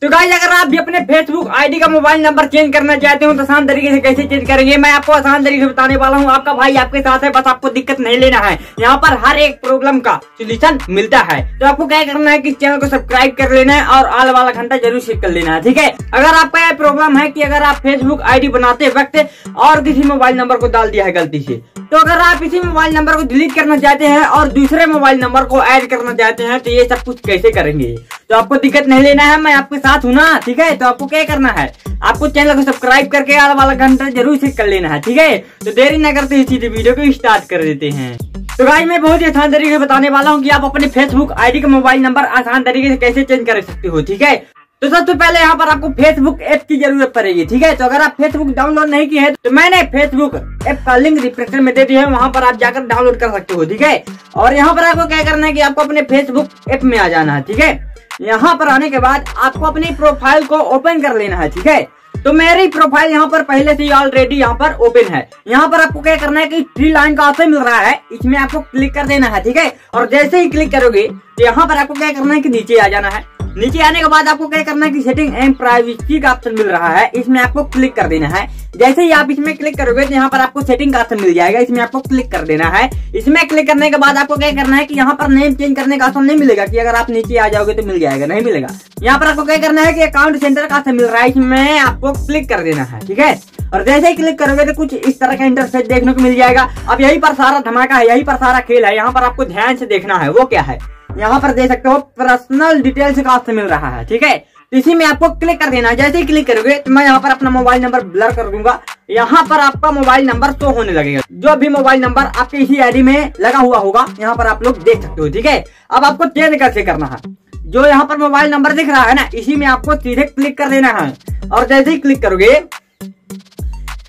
तो गाइस अगर आप भी अपने फेसबुक आईडी का मोबाइल नंबर चेंज करना चाहते हो तो आसान तरीके से कैसे चेंज करेंगे मैं आपको आसान तरीके से बताने वाला हूँ। आपका भाई आपके साथ है, बस आपको दिक्कत नहीं लेना है। यहाँ पर हर एक प्रॉब्लम का सोल्यूशन मिलता है। तो आपको क्या करना है कि चैनल को सब्सक्राइब कर लेना है और ऑल वाला घंटा जरूर सेट कर लेना है, ठीक है। अगर आपका यह प्रॉब्लम है कि अगर आप फेसबुक आईडी बनाते वक्त और किसी मोबाइल नंबर को डाल दिया है गलती से, तो अगर आप इसी मोबाइल नंबर को डिलीट करना चाहते हैं और दूसरे मोबाइल नंबर को ऐड करना चाहते हैं तो ये सब कुछ कैसे करेंगे। तो आपको दिक्कत नहीं लेना है, मैं आपके साथ हूँ ना, ठीक है। तो आपको क्या करना है, आपको चैनल को सब्सक्राइब करके आल वाला घंटा जरूर सेट कर लेना है, ठीक है। तो देरी न करते ही सीधे वीडियो को स्टार्ट कर देते हैं। तो गाइस मैं बहुत ही आसान तरीके से बताने वाला हूँ कि आप अपने फेसबुक आईडी का मोबाइल नंबर आसान तरीके से कैसे चेंज कर सकते हो, ठीक है। तो सबसे पहले यहाँ पर आपको फेसबुक ऐप की जरूरत पड़ेगी, ठीक है। तो अगर आप फेसबुक डाउनलोड नहीं किए हैं तो मैंने फेसबुक ऐप का लिंक डिस्क्रिप्शन में दे दिया है, वहाँ पर आप जाकर डाउनलोड कर सकते हो, ठीक है। और यहाँ पर आपको क्या करना है कि आपको अपने फेसबुक ऐप में आ जाना है, ठीक है। यहाँ पर आने के बाद आपको अपनी प्रोफाइल को ओपन कर लेना है, ठीक है। तो मेरी प्रोफाइल यहाँ पर पहले से ऑलरेडी यहाँ पर ओपन है। यहाँ पर आपको क्या करना है कि 3 लाइन का ऑप्शन मिल रहा है, इसमें आपको क्लिक कर देना है, ठीक है। और जैसे ही क्लिक करोगे तो यहाँ पर आपको क्या करना है कि नीचे आ जाना है। नीचे आने के बाद आपको क्या करना है कि सेटिंग एंड प्राइवेसी का ऑप्शन मिल रहा है, इसमें आपको क्लिक कर देना है। जैसे ही आप इसमें क्लिक करोगे तो यहाँ पर आपको सेटिंग का ऑप्शन मिल जाएगा, इसमें आपको क्लिक कर देना है। इसमें क्लिक करने के बाद आपको क्या करना है कि यहाँ पर नेम चेंज करने का ऑप्शन नहीं मिलेगा कि अगर आप नीचे आ जाओगे तो मिल जाएगा, नहीं मिलेगा। यहाँ पर आपको क्या करना है कि अकाउंट सेंटर का ऑप्शन मिल रहा है, इसमें आपको क्लिक कर देना है, ठीक है। और जैसे ही क्लिक करोगे तो कुछ इस तरह का इंटरफेस देखने को मिल जाएगा। अब यही पर सारा धमाका है, यही पर सारा खेल है। यहाँ पर आपको ध्यान से देखना है वो क्या है। यहाँ पर देख सकते हो पर्सनल डिटेल्स का ऑप्शन मिल रहा है, ठीक है। इसी में आपको क्लिक कर देना है। जैसे ही क्लिक करोगे तो मैं यहाँ पर अपना मोबाइल नंबर ब्लर कर दूंगा। यहाँ पर आपका मोबाइल नंबर शो होने लगेगा, जो भी मोबाइल नंबर आपके इसी आईडी में लगा हुआ होगा यहाँ पर आप लोग देख सकते हो, ठीक है। अब आपको चेंज कैसे करना है, जो यहाँ पर मोबाइल नंबर दिख रहा है ना, इसी में आपको सीधे क्लिक कर देना है। और जैसे ही क्लिक करोगे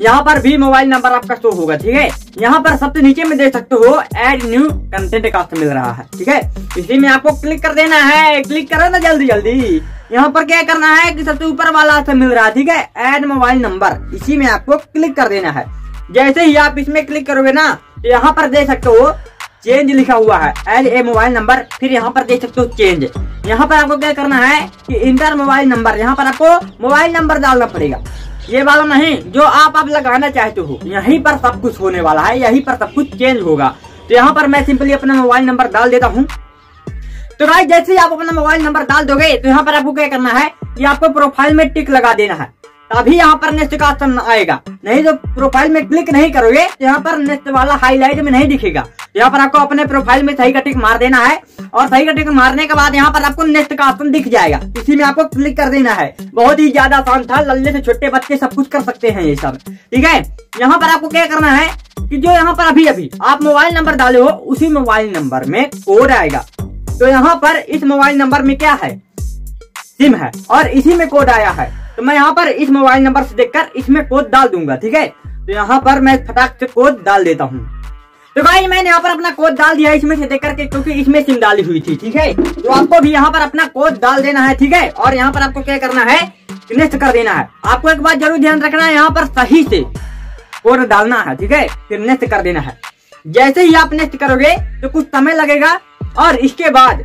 यहाँ पर भी मोबाइल नंबर आपका शो होगा, ठीक है। यहाँ पर सबसे नीचे में देख सकते हो ऐड न्यू कंटेंट का ऑप्शन मिल रहा है, ठीक है। इसी में आपको क्लिक कर देना है। क्लिक करो ना जल्दी जल्दी। यहाँ पर क्या करना है कि सबसे ऊपर वाला ऑप्शन मिल रहा है, ठीक है, ऐड मोबाइल नंबर, इसी में आपको क्लिक कर देना है। जैसे ही आप इसमें क्लिक करोगे ना तो यहाँ पर देख सकते हो चेंज लिखा हुआ है, ऐड ए मोबाइल नंबर, फिर यहाँ पर देख सकते हो चेंज। यहाँ पर आपको क्या करना है कि इंटर मोबाइल नंबर, यहाँ पर आपको मोबाइल नंबर डालना पड़ेगा, ये वाला नहीं जो आप लगाना चाहते हो। यहीं पर सब कुछ होने वाला है, यहीं पर सब कुछ चेंज होगा। तो यहाँ पर मैं सिंपली अपना मोबाइल नंबर डाल देता हूँ। तो गाइस जैसे ही आप अपना मोबाइल नंबर डाल दोगे तो यहाँ पर आपको क्या करना है कि आपको प्रोफाइल में टिक लगा देना है, तभी यहाँ पर नेक्स्ट का ऑप्शन आएगा। नहीं तो प्रोफाइल में क्लिक नहीं करोगे तो यहाँ पर नेक्स्ट वाला हाईलाइट में नहीं दिखेगा। यहाँ पर आपको अपने प्रोफाइल में सही का टिक मार देना है और सही का टिक मारने के बाद यहाँ पर आपको नेक्स्ट का ऑप्शन दिख जाएगा, इसी में आपको क्लिक कर देना है। बहुत ही ज्यादा आसान था, लल्ले से छोटे बच्चे सब कुछ कर सकते हैं ये सब, ठीक है। यहाँ पर आपको क्या करना है कि जो यहाँ पर अभी आप मोबाइल नंबर डाले हो उसी मोबाइल नंबर में कोड आएगा। तो यहाँ पर इस मोबाइल नंबर में क्या है, सिम है और इसी में कोड आया है। तो मैं यहाँ पर इस मोबाइल नंबर से देखकर इसमें कोड डाल दूंगा, ठीक है। तो यहाँ पर मैं फटाक से कोड डाल देता हूँ। तो गाइस मैंने यहाँ पर अपना कोड डाल दिया इसमें से देख करके, क्योंकि इसमें सिम डाली हुई थी, ठीक है। तो आपको भी यहाँ पर अपना कोड डाल देना है, ठीक है। और यहाँ पर आपको क्या करना है नेक्स्ट कर देना है। आपको एक बात जरूर ध्यान रखना है, यहाँ पर सही से कोड डालना है, ठीक है, फिर नेक्स्ट कर देना है। जैसे ही आप नेक्स्ट करोगे तो कुछ समय लगेगा और इसके बाद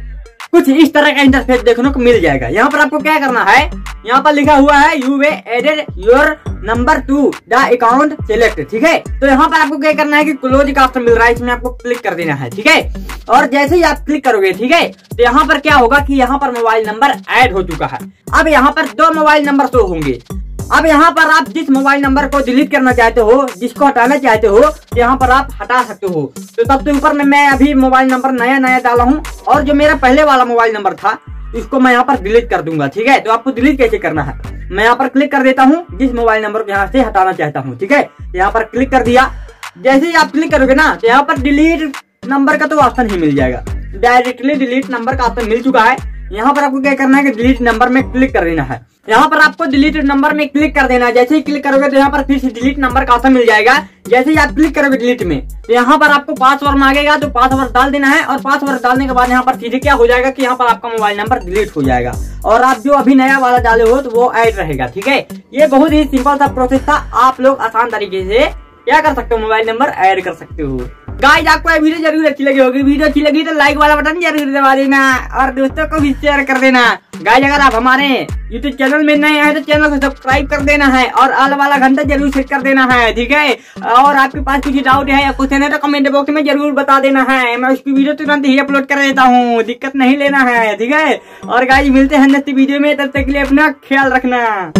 कुछ इस तरह का इंटरफेस देखने को मिल जाएगा। यहाँ पर आपको क्या करना है, यहाँ पर लिखा हुआ है you've added your number to the account select, ठीक है। तो यहाँ पर आपको क्या करना है कि क्लोज का ऑप्शन मिल रहा है, इसमें आपको क्लिक कर देना है, ठीक है। और जैसे ही आप क्लिक करोगे, ठीक है, तो यहाँ पर क्या होगा कि यहाँ पर मोबाइल नंबर ऐड हो चुका है। अब यहाँ पर 2 मोबाइल नंबर शो होंगे। अब यहाँ पर आप जिस मोबाइल नंबर को डिलीट करना चाहते हो, जिसको हटाना चाहते हो, यहाँ पर आप हटा सकते हो। तो सबसे ऊपर में मैं अभी मोबाइल नंबर नया डाला हूँ और जो मेरा पहले वाला मोबाइल नंबर था इसको मैं यहाँ पर डिलीट कर दूंगा, ठीक है। तो आपको डिलीट कैसे करना है, मैं यहाँ पर क्लिक कर देता हूँ जिस मोबाइल नंबर को यहाँ से हटाना चाहता हूँ, ठीक है। यहाँ पर क्लिक कर दिया। जैसे ही आप क्लिक करोगे ना तो यहाँ पर डिलीट नंबर का तो ऑप्शन ही मिल जाएगा, डायरेक्टली डिलीट नंबर का ऑप्शन मिल चुका है। यहाँ पर आपको क्या करना है कि डिलीट नंबर में क्लिक कर देना है। यहाँ पर आपको डिलीट नंबर में क्लिक कर देना है। जैसे ही क्लिक करोगे तो यहाँ पर फिर से डिलीट नंबर का ऑप्शन मिल जाएगा। जैसे ही आप क्लिक करोगे डिलीट में तो यहाँ पर आपको पासवर्ड मांगेगा, तो पासवर्ड डाल देना है। और पासवर्ड डालने के बाद यहाँ पर सीधे क्या हो जाएगा कि यहाँ पर आपका मोबाइल नंबर डिलीट हो जाएगा और आप जो अभी नया वाला डाले हो तो वो ऐड रहेगा, ठीक है। ये बहुत ही सिंपल सा प्रोसेस था। आप लोग आसान तरीके से क्या कर सकते हो, मोबाइल नंबर ऐड कर सकते हो। गाइस आपको ये वीडियो जरूर अच्छी लगी होगी। वीडियो अच्छी लगी तो लाइक वाला बटन जरूर दबा देना और दोस्तों को भी शेयर कर देना। गाइस अगर आप हमारे यूट्यूब चैनल में नए हैं तो चैनल को सब्सक्राइब कर देना है और ऑल वाला घंटा जरूर सेट कर देना है, ठीक है। और आपके पास कुछ डाउट है या क्वेश्चन है तो कमेंट बॉक्स में जरूर बता देना है, मैं उसकी वीडियो तुरंत ही अपलोड कर देता हूँ, दिक्कत नहीं लेना है, ठीक है। और गाइस मिलते हैं नेक्स्ट वीडियो में, तब तक के लिए अपना ख्याल रखना।